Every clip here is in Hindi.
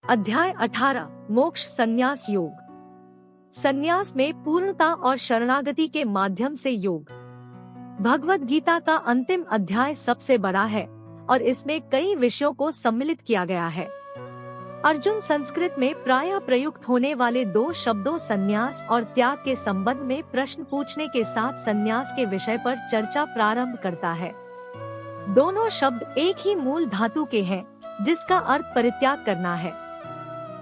अध्याय 18 मोक्ष संन्यास योग। संन्यास में पूर्णता और शरणागति के माध्यम से योग। भगवद गीता का अंतिम अध्याय सबसे बड़ा है और इसमें कई विषयों को सम्मिलित किया गया है। अर्जुन संस्कृत में प्रायः प्रयुक्त होने वाले दो शब्दों संन्यास और त्याग के संबंध में प्रश्न पूछने के साथ संन्यास के विषय पर चर्चा प्रारंभ करता है। दोनों शब्द एक ही मूल धातु के हैं, जिसका अर्थ परित्याग करना है।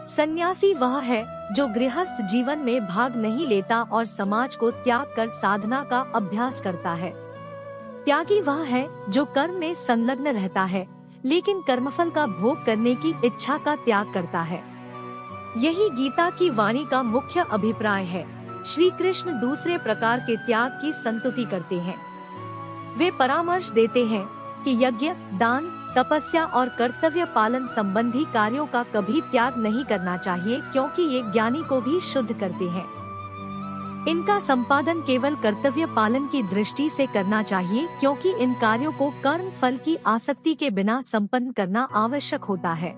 सन्यासी वह है जो गृहस्थ जीवन में भाग नहीं लेता और समाज को त्याग कर साधना का अभ्यास करता है। त्यागी वह है जो कर्म में संलग्न रहता है, लेकिन कर्मफल का भोग करने की इच्छा का त्याग करता है। यही गीता की वाणी का मुख्य अभिप्राय है। श्री कृष्ण दूसरे प्रकार के त्याग की संतुति करते हैं। वे परामर्श देते हैं कि यज्ञ, दान, तपस्या और कर्तव्य पालन संबंधी कार्यों का कभी त्याग नहीं करना चाहिए, क्योंकि ये ज्ञानी को भी शुद्ध करते हैं। इनका संपादन केवल कर्तव्य पालन की दृष्टि से करना चाहिए, क्योंकि इन कार्यों को कर्म फल की आसक्ति के बिना संपन्न करना आवश्यक होता है।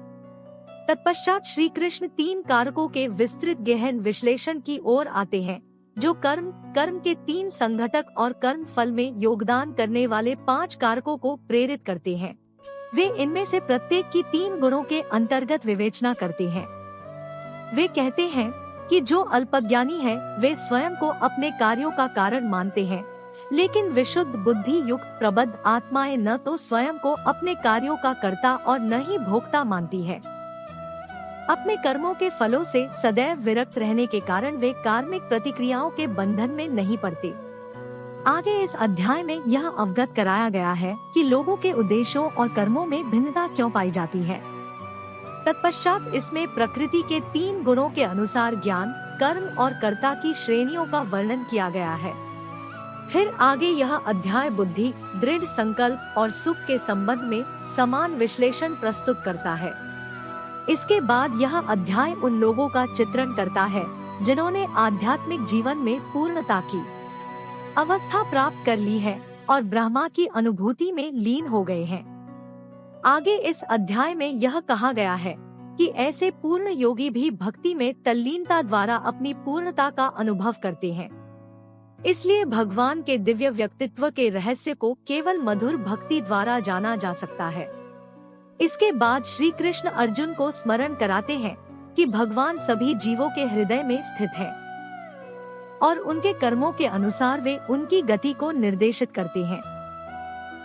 तत्पश्चात श्री कृष्ण 3 कारकों के विस्तृत गहन विश्लेषण की ओर आते हैं, जो कर्म के 3 संघटक और कर्म फल में योगदान करने वाले 5 कारकों को प्रेरित करते हैं। वे इनमें से प्रत्येक की 3 गुणों के अंतर्गत विवेचना करते हैं। वे कहते हैं कि जो अल्पज्ञानी है वे स्वयं को अपने कार्यों का कारण मानते हैं, लेकिन विशुद्ध बुद्धि युक्त प्रबुद्ध आत्माएं न तो स्वयं को अपने कार्यों का कर्ता और न ही भोक्ता मानती है। अपने कर्मों के फलों से सदैव विरक्त रहने के कारण वे कार्मिक प्रतिक्रियाओं के बंधन में नहीं पड़ते। आगे इस अध्याय में यह अवगत कराया गया है कि लोगों के उद्देश्यों और कर्मों में भिन्नता क्यों पाई जाती है। तत्पश्चात इसमें प्रकृति के 3 गुणों के अनुसार ज्ञान, कर्म और कर्ता की श्रेणियों का वर्णन किया गया है। फिर आगे यह अध्याय बुद्धि, दृढ़ संकल्प और सुख के संबंध में समान विश्लेषण प्रस्तुत करता है। इसके बाद यह अध्याय उन लोगों का चित्रण करता है जिन्होंने आध्यात्मिक जीवन में पूर्णता की अवस्था प्राप्त कर ली है और ब्रह्मा की अनुभूति में लीन हो गए हैं। आगे इस अध्याय में यह कहा गया है कि ऐसे पूर्ण योगी भी भक्ति में तल्लीनता द्वारा अपनी पूर्णता का अनुभव करते हैं। इसलिए भगवान के दिव्य व्यक्तित्व के रहस्य को केवल मधुर भक्ति द्वारा जाना जा सकता है। इसके बाद श्री कृष्ण अर्जुन को स्मरण कराते हैं कि भगवान सभी जीवों के हृदय में स्थित है और उनके कर्मों के अनुसार वे उनकी गति को निर्देशित करते हैं।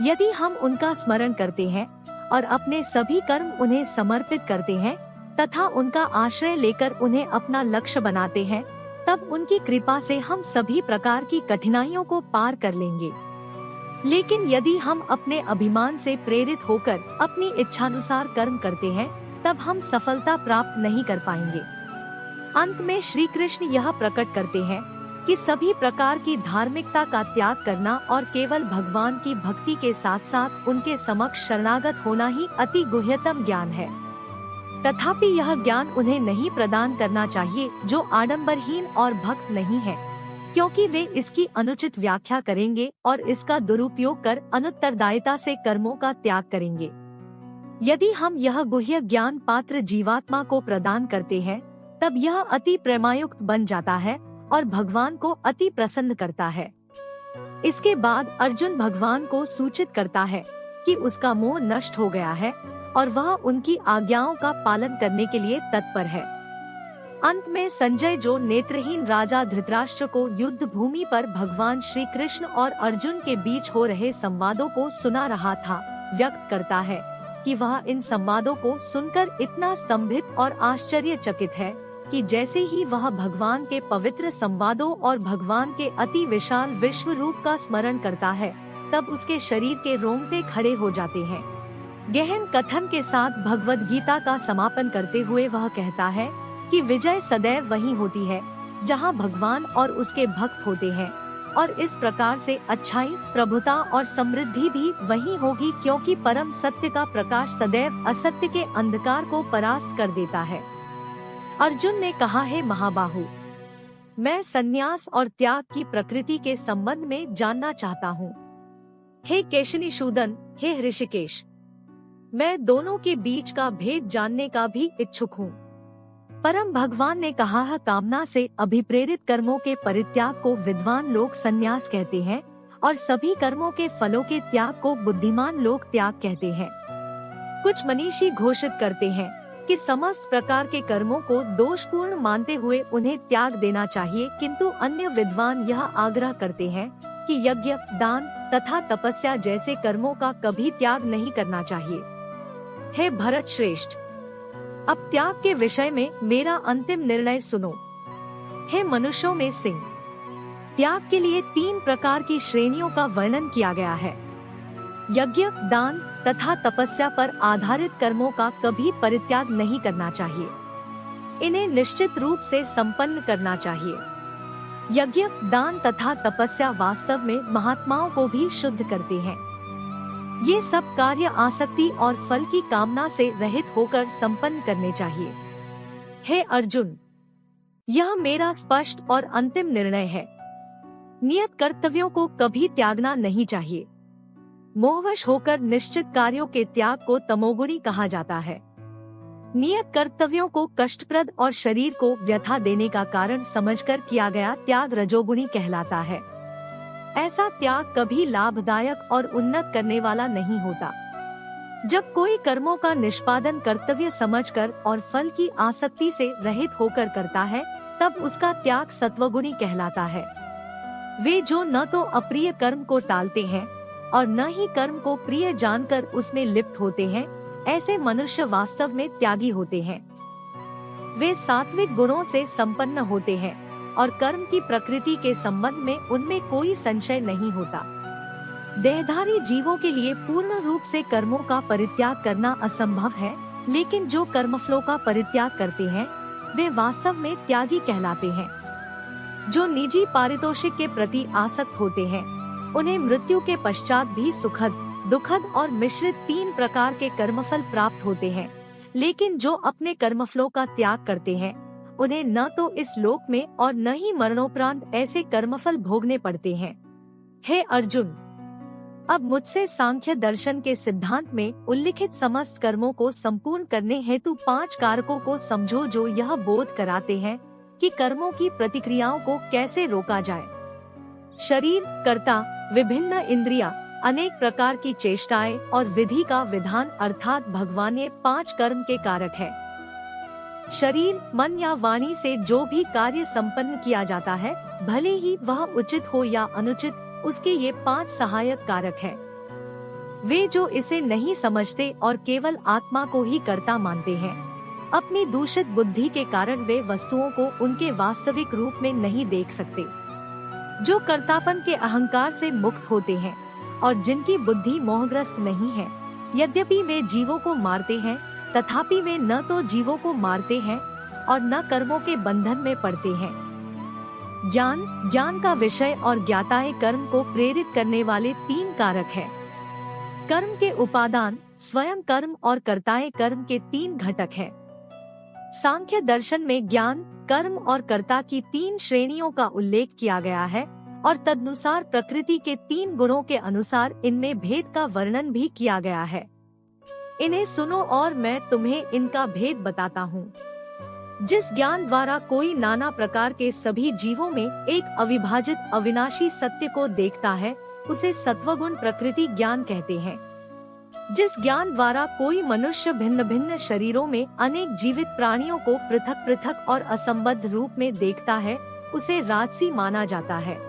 यदि हम उनका स्मरण करते हैं और अपने सभी कर्म उन्हें समर्पित करते हैं तथा उनका आश्रय लेकर उन्हें अपना लक्ष्य बनाते हैं, तब उनकी कृपा से हम सभी प्रकार की कठिनाइयों को पार कर लेंगे। लेकिन यदि हम अपने अभिमान से प्रेरित होकर अपनी इच्छानुसार कर्म करते हैं, तब हम सफलता प्राप्त नहीं कर पाएंगे। अंत में श्री कृष्ण यह प्रकट करते हैं कि सभी प्रकार की धार्मिकता का त्याग करना और केवल भगवान की भक्ति के साथ साथ उनके समक्ष शरणागत होना ही अति गुह्यतम ज्ञान है। तथापि यह ज्ञान उन्हें नहीं प्रदान करना चाहिए जो आडंबरहीन और भक्त नहीं है, क्योंकि वे इसकी अनुचित व्याख्या करेंगे और इसका दुरुपयोग कर अनुत्तरदायिता से कर्मों का त्याग करेंगे। यदि हम यह गुह्य ज्ञान पात्र जीवात्मा को प्रदान करते हैं, तब यह अति प्रेमायुक्त बन जाता है और भगवान को अति प्रसन्न करता है। इसके बाद अर्जुन भगवान को सूचित करता है कि उसका मोह नष्ट हो गया है और वह उनकी आज्ञाओं का पालन करने के लिए तत्पर है। अंत में संजय, जो नेत्रहीन राजा धृतराष्ट्र को युद्ध भूमि पर भगवान श्री कृष्ण और अर्जुन के बीच हो रहे संवादों को सुना रहा था, व्यक्त करता है कि वह इन संवादों को सुनकर इतना स्तंभित और आश्चर्यचकित है कि जैसे ही वह भगवान के पवित्र संवादों और भगवान के अति विशाल विश्व रूप का स्मरण करता है, तब उसके शरीर के रोंगटे खड़े हो जाते हैं। गहन कथन के साथ भगवद गीता का समापन करते हुए वह कहता है कि विजय सदैव वहीं होती है जहां भगवान और उसके भक्त होते हैं, और इस प्रकार से अच्छाई, प्रभुता और समृद्धि भी वहीं होगी, क्योंकि परम सत्य का प्रकाश सदैव असत्य के अंधकार को परास्त कर देता है। अर्जुन ने कहा, है महाबाहु, मैं संन्यास और त्याग की प्रकृति के संबंध में जानना चाहता हूँ। हे केशिनिशूदन, हे ऋषिकेश, मैं दोनों के बीच का भेद जानने का भी इच्छुक हूँ। परम भगवान ने कहा है, कामना से अभिप्रेरित कर्मों के परित्याग को विद्वान लोग संन्यास कहते हैं और सभी कर्मों के फलों के त्याग को बुद्धिमान लोग त्याग कहते हैं। कुछ मनीषी घोषित करते हैं कि समस्त प्रकार के कर्मों को दोषपूर्ण मानते हुए उन्हें त्याग देना चाहिए, किंतु अन्य विद्वान यह आग्रह करते हैं कि यज्ञ, दान तथा तपस्या जैसे कर्मों का कभी त्याग नहीं करना चाहिए। हे भरत श्रेष्ठ, अब त्याग के विषय में मेरा अंतिम निर्णय सुनो। हे मनुष्यों में सिंह, त्याग के लिए 3 प्रकार की श्रेणियों का वर्णन किया गया है। यज्ञ, दान तथा तपस्या पर आधारित कर्मों का कभी परित्याग नहीं करना चाहिए। इन्हें निश्चित रूप से संपन्न करना चाहिए। यज्ञ, दान तथा तपस्या वास्तव में महात्माओं को भी शुद्ध करते हैं। ये सब कार्य आसक्ति और फल की कामना से रहित होकर संपन्न करने चाहिए। हे अर्जुन, यह मेरा स्पष्ट और अंतिम निर्णय है। नियत कर्तव्यों को कभी त्यागना नहीं चाहिए। मोहवश होकर निश्चित कार्यों के त्याग को तमोगुणी कहा जाता है। नियत कर्तव्यों को कष्टप्रद और शरीर को व्यथा देने का कारण समझकर किया गया त्याग रजोगुणी कहलाता है। ऐसा त्याग कभी लाभदायक और उन्नत करने वाला नहीं होता। जब कोई कर्मों का निष्पादन कर्तव्य समझकर और फल की आसक्ति से रहित होकर करता है, तब उसका त्याग सत्वगुणी कहलाता है। वे जो न तो अप्रिय कर्म को टालते हैं और न ही कर्म को प्रिय जानकर उसमें लिप्त होते हैं, ऐसे मनुष्य वास्तव में त्यागी होते हैं। वे सात्विक गुणों से संपन्न होते हैं और कर्म की प्रकृति के संबंध में उनमें कोई संशय नहीं होता। देहधारी जीवों के लिए पूर्ण रूप से कर्मों का परित्याग करना असंभव है, लेकिन जो कर्मफलों का परित्याग करते हैं वे वास्तव में त्यागी कहलाते हैं। जो निजी पारितोषिक के प्रति आसक्त होते हैं उन्हें मृत्यु के पश्चात भी सुखद, दुखद और मिश्रित 3 प्रकार के कर्मफल प्राप्त होते हैं, लेकिन जो अपने कर्मफलों का त्याग करते हैं उन्हें न तो इस लोक में और न ही मरणोपरांत ऐसे कर्मफल भोगने पड़ते हैं। हे अर्जुन, अब मुझसे सांख्य दर्शन के सिद्धांत में उल्लिखित समस्त कर्मों को संपूर्ण करने हेतु 5 कारकों को समझो, जो यह बोध कराते हैं कि कर्मों की प्रतिक्रियाओं को कैसे रोका जाए। शरीर, कर्ता, विभिन्न इंद्रियां, अनेक प्रकार की चेष्टाएं और विधि का विधान अर्थात भगवान ये 5 कर्म के कारक है। शरीर, मन या वाणी से जो भी कार्य संपन्न किया जाता है, भले ही वह उचित हो या अनुचित, उसके ये 5 सहायक कारक हैं। वे जो इसे नहीं समझते और केवल आत्मा को ही कर्ता मानते हैं, अपनी दूषित बुद्धि के कारण वे वस्तुओं को उनके वास्तविक रूप में नहीं देख सकते। जो कर्तापन के अहंकार से मुक्त होते हैं और जिनकी बुद्धि मोहग्रस्त नहीं है, यद्यपि वे जीवों को मारते हैं, तथापि वे न तो जीवों को मारते हैं और न कर्मों के बंधन में पड़ते हैं। ज्ञान का विषय और ज्ञाताए कर्म को प्रेरित करने वाले 3 कारक हैं। कर्म के उपादान, स्वयं कर्म और कर्ताए कर्म के 3 घटक हैं। सांख्य दर्शन में ज्ञान, कर्म और कर्ता की 3 श्रेणियों का उल्लेख किया गया है और तदनुसार प्रकृति के 3 गुणों के अनुसार इनमें भेद का वर्णन भी किया गया है। इन्हें सुनो और मैं तुम्हें इनका भेद बताता हूँ। जिस ज्ञान द्वारा कोई नाना प्रकार के सभी जीवों में एक अविभाजित अविनाशी सत्य को देखता है, उसे सत्वगुण प्रकृति ज्ञान कहते हैं। जिस ज्ञान द्वारा कोई मनुष्य भिन्न भिन्न शरीरों में अनेक जीवित प्राणियों को पृथक पृथक और असंबद्ध रूप में देखता है, उसे राजसी माना जाता है।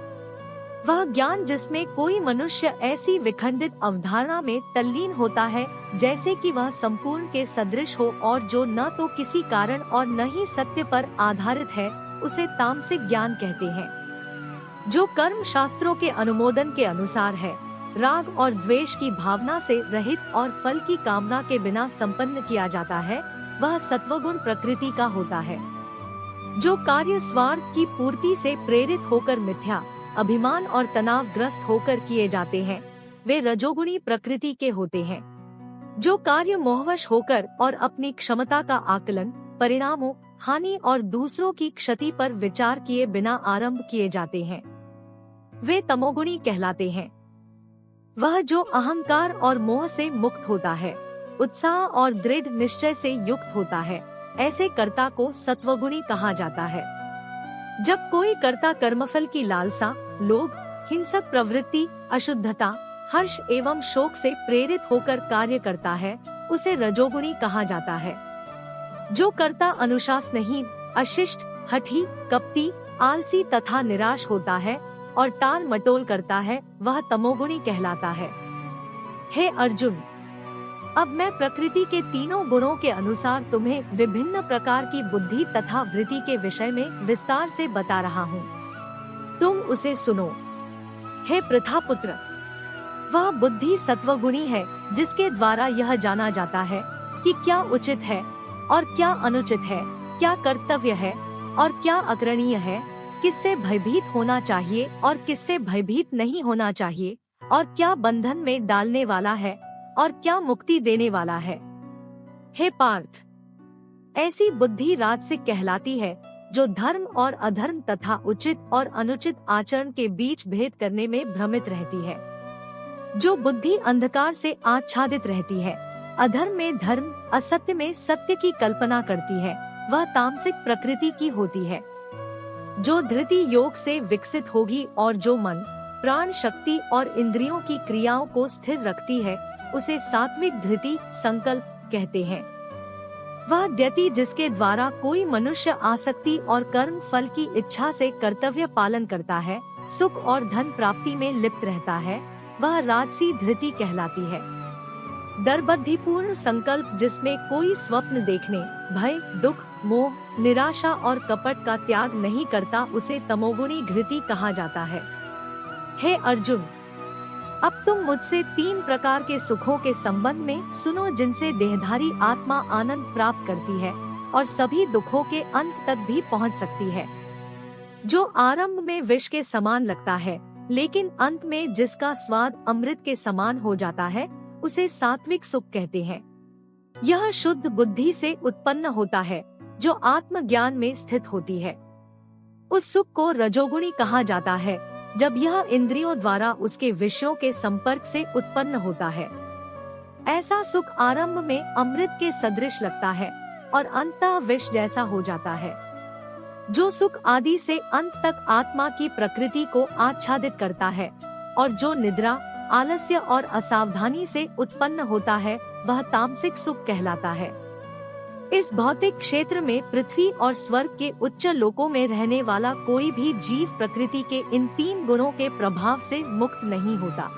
वह ज्ञान जिसमें कोई मनुष्य ऐसी विखंडित अवधारणा में तल्लीन होता है जैसे कि वह संपूर्ण के सदृश हो और जो न तो किसी कारण और न ही सत्य पर आधारित है, उसे तामसिक ज्ञान कहते हैं। जो कर्म शास्त्रों के अनुमोदन के अनुसार है, राग और द्वेष की भावना से रहित और फल की कामना के बिना संपन्न किया जाता है, वह सत्वगुण प्रकृति का होता है। जो कार्य स्वार्थ की पूर्ति से प्रेरित होकर मिथ्या, अभिमान और तनावग्रस्त होकर किए जाते हैं, वे रजोगुणी प्रकृति के होते हैं। जो कार्य मोहवश होकर और अपनी क्षमता का आकलन, परिणामों, हानि और दूसरों की क्षति पर विचार किए बिना आरंभ किए जाते हैं, वे तमोगुणी कहलाते हैं। वह जो अहंकार और मोह से मुक्त होता है, उत्साह और दृढ़ निश्चय से युक्त होता है, ऐसे कर्ता को सत्वगुणी कहा जाता है। जब कोई कर्ता कर्मफल की लालसा, लोभ, हिंसक प्रवृत्ति, अशुद्धता, हर्ष एवं शोक से प्रेरित होकर कार्य करता है, उसे रजोगुणी कहा जाता है। जो कर्ता अनुशासनहीन, अशिष्ट, हठी, कपटी, आलसी तथा निराश होता है और टाल मटोल करता है, वह तमोगुणी कहलाता है। हे अर्जुन, अब मैं प्रकृति के तीनों गुणों के अनुसार तुम्हें विभिन्न प्रकार की बुद्धि तथा वृत्ति के विषय में विस्तार से बता रहा हूँ। तुम उसे सुनो। हे प्रथापुत्र, वह बुद्धि सत्वगुणी है जिसके द्वारा यह जाना जाता है कि क्या उचित है और क्या अनुचित है, क्या कर्तव्य है और क्या अग्रणीय है, किससे भयभीत होना चाहिए और किससे भयभीत नहीं होना चाहिए, और क्या बंधन में डालने वाला है और क्या मुक्ति देने वाला है। हे पार्थ, ऐसी बुद्धि राजसिक कहलाती है जो धर्म और अधर्म तथा उचित और अनुचित आचरण के बीच भेद करने में भ्रमित रहती है। जो बुद्धि अंधकार से आच्छादित रहती है, अधर्म में धर्म, असत्य में सत्य की कल्पना करती है, वह तामसिक प्रकृति की होती है। जो धृति योग से विकसित होगी और जो मन, प्राण शक्ति और इंद्रियों की क्रियाओं को स्थिर रखती है, उसे सात्विक धृति संकल्प कहते हैं। वह द्यति जिसके द्वारा कोई मनुष्य आसक्ति और कर्म फल की इच्छा से कर्तव्य पालन करता है, सुख और धन प्राप्ति में लिप्त रहता है, वह राजसी धृति कहलाती है। दरबद्धिपूर्ण संकल्प जिसमें कोई स्वप्न देखने, भय, दुख, मोह, निराशा और कपट का त्याग नहीं करता, उसे तमोगुणी धृति कहा जाता है। हे अर्जुन, अब तुम मुझसे 3 प्रकार के सुखों के संबंध में सुनो जिनसे देहधारी आत्मा आनंद प्राप्त करती है और सभी दुखों के अंत तक भी पहुंच सकती है। जो आरंभ में विष के समान लगता है, लेकिन अंत में जिसका स्वाद अमृत के समान हो जाता है, उसे सात्विक सुख कहते हैं। यह शुद्ध बुद्धि से उत्पन्न होता है जो आत्मज्ञान में स्थित होती है। उस सुख को रजोगुणी कहा जाता है जब यह इंद्रियों द्वारा उसके विषयों के संपर्क से उत्पन्न होता है। ऐसा सुख आरंभ में अमृत के सदृश लगता है और अंततः विष जैसा हो जाता है। जो सुख आदि से अंत तक आत्मा की प्रकृति को आच्छादित करता है और जो निद्रा, आलस्य और असावधानी से उत्पन्न होता है, वह तामसिक सुख कहलाता है। इस भौतिक क्षेत्र में पृथ्वी और स्वर्ग के उच्च लोकों में रहने वाला कोई भी जीव प्रकृति के इन 3 गुणों के प्रभाव से मुक्त नहीं होता।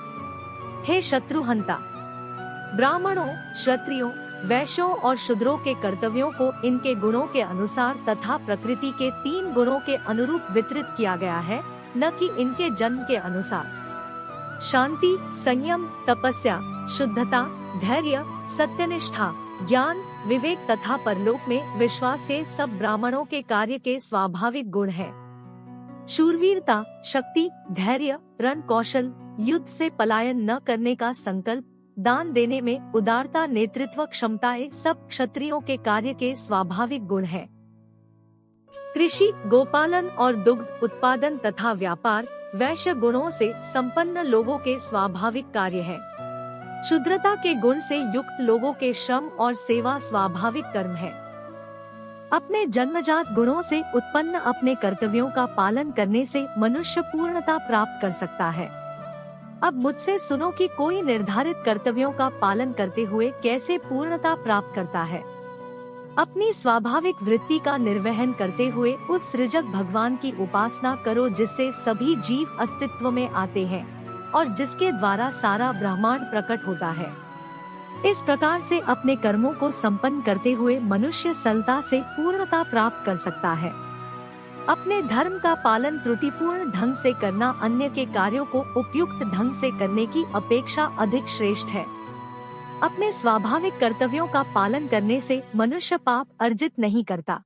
हे शत्रुहंता, ब्राह्मणों, क्षत्रियों, वैश्यों और शूद्रों के कर्तव्यों को इनके गुणों के अनुसार तथा प्रकृति के 3 गुणों के अनुरूप वितरित किया गया है, न कि इनके जन्म के अनुसार। शांति, संयम, तपस्या, शुद्धता, धैर्य, सत्यनिष्ठा, ज्ञान, विवेक तथा परलोक में विश्वास से सब ब्राह्मणों के कार्य के स्वाभाविक गुण हैं। शूरवीरता, शक्ति, धैर्य, रण कौशल, युद्ध से पलायन न करने का संकल्प, दान देने में उदारता, नेतृत्व क्षमताएं सब क्षत्रियों के कार्य के स्वाभाविक गुण हैं। कृषि, गोपालन और दुग्ध उत्पादन तथा व्यापार वैश्य गुणों से संपन्न लोगों के स्वाभाविक कार्य हैं। शुद्रता के गुण से युक्त लोगों के श्रम और सेवा स्वाभाविक कर्म है। अपने जन्मजात गुणों से उत्पन्न अपने कर्तव्यों का पालन करने से मनुष्य पूर्णता प्राप्त कर सकता है। अब मुझसे सुनो कि कोई निर्धारित कर्तव्यों का पालन करते हुए कैसे पूर्णता प्राप्त करता है। अपनी स्वाभाविक वृत्ति का निर्वहन करते हुए उस सृजक भगवान की उपासना करो जिससे सभी जीव अस्तित्व में आते हैं और जिसके द्वारा सारा ब्रह्मांड प्रकट होता है। इस प्रकार से अपने कर्मों को संपन्न करते हुए मनुष्य सरलता से पूर्णता प्राप्त कर सकता है। अपने धर्म का पालन त्रुटिपूर्ण ढंग से करना अन्य के कार्यों को उपयुक्त ढंग से करने की अपेक्षा अधिक श्रेष्ठ है। अपने स्वाभाविक कर्तव्यों का पालन करने से मनुष्य पाप अर्जित नहीं करता।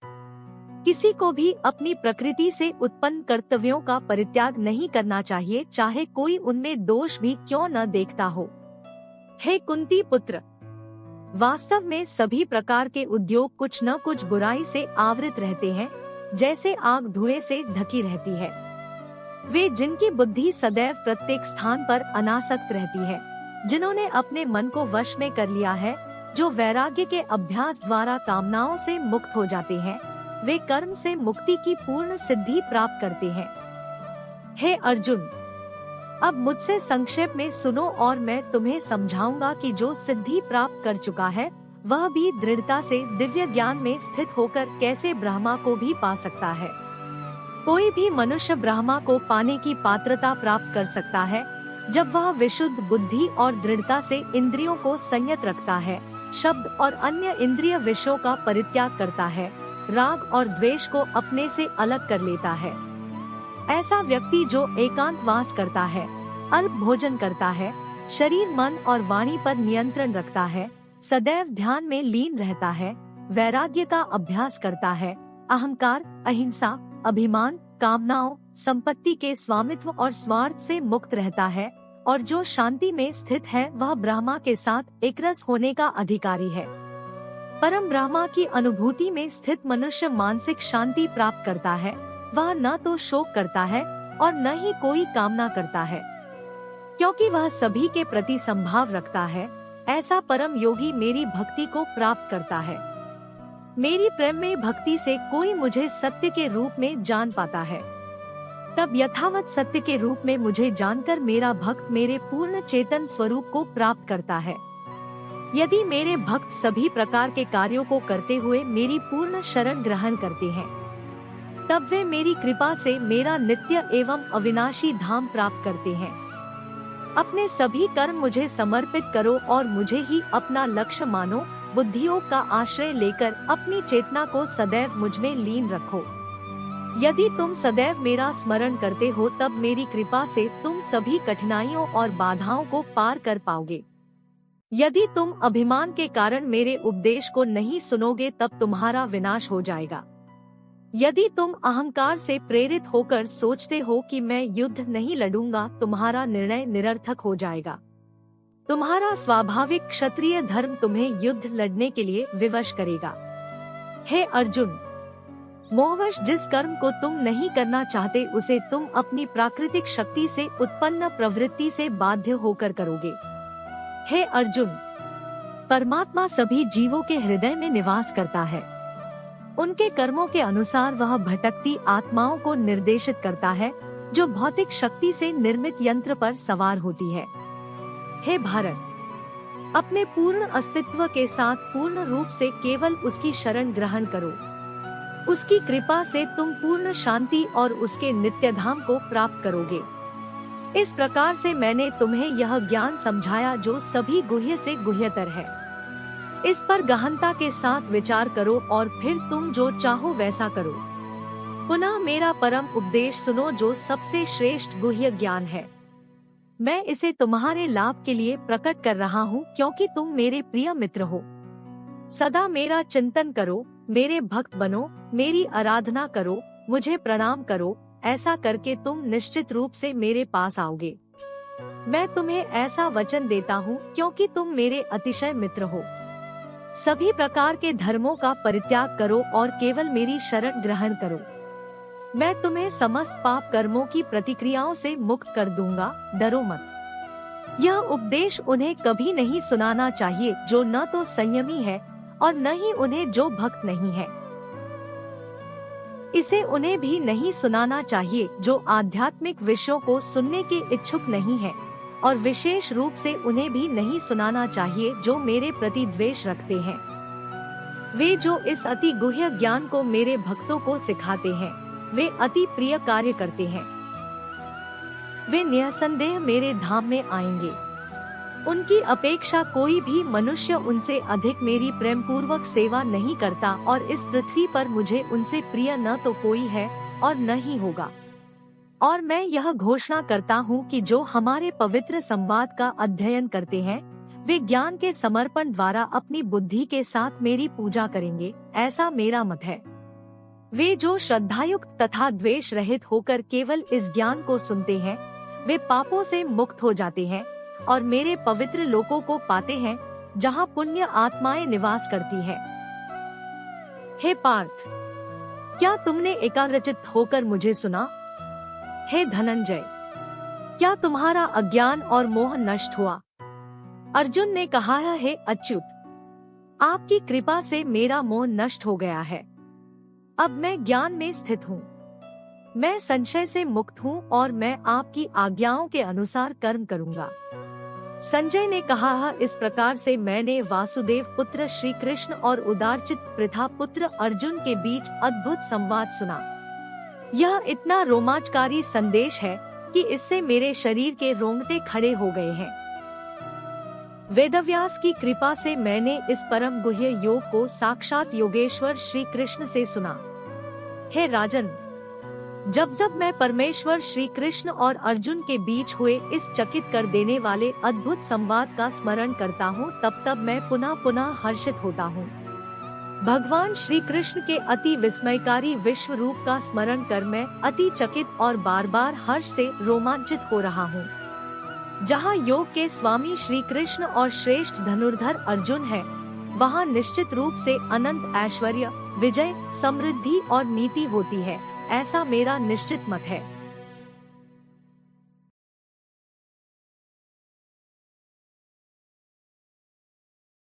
किसी को भी अपनी प्रकृति से उत्पन्न कर्तव्यों का परित्याग नहीं करना चाहिए, चाहे कोई उनमें दोष भी क्यों न देखता हो। हे कुंती पुत्र, वास्तव में सभी प्रकार के उद्योग कुछ न कुछ बुराई से आवृत रहते हैं, जैसे आग धुएं से ढकी रहती है। वे जिनकी बुद्धि सदैव प्रत्येक स्थान पर अनासक्त रहती है, जिन्होंने अपने मन को वश में कर लिया है, जो वैराग्य के अभ्यास द्वारा कामनाओं से मुक्त हो जाते हैं, वे कर्म से मुक्ति की पूर्ण सिद्धि प्राप्त करते हैं। हे अर्जुन, अब मुझसे संक्षेप में सुनो और मैं तुम्हें समझाऊंगा कि जो सिद्धि प्राप्त कर चुका है वह भी दृढ़ता से दिव्य ज्ञान में स्थित होकर कैसे ब्रह्मा को भी पा सकता है। कोई भी मनुष्य ब्रह्मा को पाने की पात्रता प्राप्त कर सकता है जब वह विशुद्ध बुद्धि और दृढ़ता से इंद्रियों को संयत रखता है, शब्द और अन्य इंद्रिय विषयों का परित्याग करता है, राग और द्वेष को अपने से अलग कर लेता है। ऐसा व्यक्ति जो एकांतवास करता है, अल्प भोजन करता है, शरीर मन और वाणी पर नियंत्रण रखता है, सदैव ध्यान में लीन रहता है, वैराग्य का अभ्यास करता है, अहंकार, अहिंसा, अभिमान, कामनाओं, संपत्ति के स्वामित्व और स्वार्थ से मुक्त रहता है और जो शांति में स्थित है वह ब्रह्मा के साथ एकरस होने का अधिकारी है। परम ब्रह्मा की अनुभूति में स्थित मनुष्य मानसिक शांति प्राप्त करता है। वह न तो शोक करता है और न ही कोई कामना करता है, क्योंकि वह सभी के प्रति संभाव रखता है। ऐसा परम योगी मेरी भक्ति को प्राप्त करता है। मेरी प्रेम में भक्ति से कोई मुझे सत्य के रूप में जान पाता है। तब यथावत सत्य के रूप में मुझे जानकर मेरा भक्त मेरे पूर्ण चेतन स्वरूप को प्राप्त करता है। यदि मेरे भक्त सभी प्रकार के कार्यों को करते हुए मेरी पूर्ण शरण ग्रहण करते हैं, तब वे मेरी कृपा से मेरा नित्य एवं अविनाशी धाम प्राप्त करते हैं। अपने सभी कर्म मुझे समर्पित करो और मुझे ही अपना लक्ष्य मानो। बुद्धियोग का आश्रय लेकर अपनी चेतना को सदैव मुझ में लीन रखो। यदि तुम सदैव मेरा स्मरण करते हो तब मेरी कृपा से तुम सभी कठिनाइयों और बाधाओं को पार कर पाओगे। यदि तुम अभिमान के कारण मेरे उपदेश को नहीं सुनोगे तब तुम्हारा विनाश हो जाएगा। यदि तुम अहंकार से प्रेरित होकर सोचते हो कि मैं युद्ध नहीं लड़ूंगा, तुम्हारा निर्णय निरर्थक हो जाएगा। तुम्हारा स्वाभाविक क्षत्रिय धर्म तुम्हें युद्ध लड़ने के लिए विवश करेगा। हे अर्जुन, मोहवश जिस कर्म को तुम नहीं करना चाहते उसे तुम अपनी प्राकृतिक शक्ति से उत्पन्न प्रवृत्ति से बाध्य होकर करोगे। हे अर्जुन, परमात्मा सभी जीवों के हृदय में निवास करता है। उनके कर्मों के अनुसार वह भटकती आत्माओं को निर्देशित करता है जो भौतिक शक्ति से निर्मित यंत्र पर सवार होती है। हे भारत, अपने पूर्ण अस्तित्व के साथ पूर्ण रूप से केवल उसकी शरण ग्रहण करो। उसकी कृपा से तुम पूर्ण शांति और उसके नित्य धाम को प्राप्त करोगे। इस प्रकार से मैंने तुम्हें यह ज्ञान समझाया जो सभी गुह्य से गुह्यतर है। इस पर गहनता के साथ विचार करो और फिर तुम जो चाहो वैसा करो। पुनः मेरा परम उपदेश सुनो जो सबसे श्रेष्ठ गुह्य ज्ञान है। मैं इसे तुम्हारे लाभ के लिए प्रकट कर रहा हूँ क्योंकि तुम मेरे प्रिय मित्र हो। सदा मेरा चिंतन करो, मेरे भक्त बनो, मेरी आराधना करो, मुझे प्रणाम करो। ऐसा करके तुम निश्चित रूप से मेरे पास आओगे। मैं तुम्हें ऐसा वचन देता हूँ क्योंकि तुम मेरे अतिशय मित्र हो। सभी प्रकार के धर्मों का परित्याग करो और केवल मेरी शरण ग्रहण करो। मैं तुम्हें समस्त पाप कर्मों की प्रतिक्रियाओं से मुक्त कर दूंगा, डरो मत। यह उपदेश उन्हें कभी नहीं सुनाना चाहिए जो न तो संयमी है और न ही उन्हें जो भक्त नहीं है। इसे उन्हें भी नहीं सुनाना चाहिए जो आध्यात्मिक विषयों को सुनने के इच्छुक नहीं है, और विशेष रूप से उन्हें भी नहीं सुनाना चाहिए जो मेरे प्रति द्वेष रखते हैं। वे जो इस अति गुह्य ज्ञान को मेरे भक्तों को सिखाते हैं, वे अति प्रिय कार्य करते हैं। वे निसंदेह मेरे धाम में आएंगे। उनकी अपेक्षा कोई भी मनुष्य उनसे अधिक मेरी प्रेम पूर्वक सेवा नहीं करता और इस पृथ्वी पर मुझे उनसे प्रिय न तो कोई है और न ही होगा। और मैं यह घोषणा करता हूँ कि जो हमारे पवित्र संवाद का अध्ययन करते हैं वे ज्ञान के समर्पण द्वारा अपनी बुद्धि के साथ मेरी पूजा करेंगे, ऐसा मेरा मत है। वे जो श्रद्धायुक्त तथा द्वेष रहित होकर केवल इस ज्ञान को सुनते हैं, वे पापों से मुक्त हो जाते हैं और मेरे पवित्र लोकों को पाते हैं जहाँ पुण्य आत्माएं निवास करती हैं। हे पार्थ, क्या तुमने एकाग्रचित्त होकर मुझे सुना? हे धनंजय, क्या तुम्हारा अज्ञान और मोह नष्ट हुआ? अर्जुन ने कहा, हे अच्युत, आपकी कृपा से मेरा मोह नष्ट हो गया है। अब मैं ज्ञान में स्थित हूँ। मैं संशय से मुक्त हूँ और मैं आपकी आज्ञाओं के अनुसार कर्म करूँगा। संजय ने कहा, इस प्रकार से मैंने वासुदेव पुत्र श्री कृष्ण और उदारचित पृथा पुत्र अर्जुन के बीच अद्भुत संवाद सुना। यह इतना रोमांचकारी संदेश है कि इससे मेरे शरीर के रोंगटे खड़े हो गए हैं। वेदव्यास की कृपा से मैंने इस परम गुह्य योग को साक्षात योगेश्वर श्री कृष्ण से सुना। हे राजन, जब जब मैं परमेश्वर श्री कृष्ण और अर्जुन के बीच हुए इस चकित कर देने वाले अद्भुत संवाद का स्मरण करता हूँ, तब तब मैं पुनः पुनः हर्षित होता हूँ। भगवान श्री कृष्ण के अति विस्मयकारी विश्व रूप का स्मरण कर मैं अति चकित और बार बार हर्ष से रोमांचित हो रहा हूँ। जहाँ योग के स्वामी श्री कृष्ण और श्रेष्ठ धनुर्धर अर्जुन है, वहाँ निश्चित रूप से अनंत ऐश्वर्य, विजय, समृद्धि और नीति होती है, ऐसा मेरा निश्चित मत है।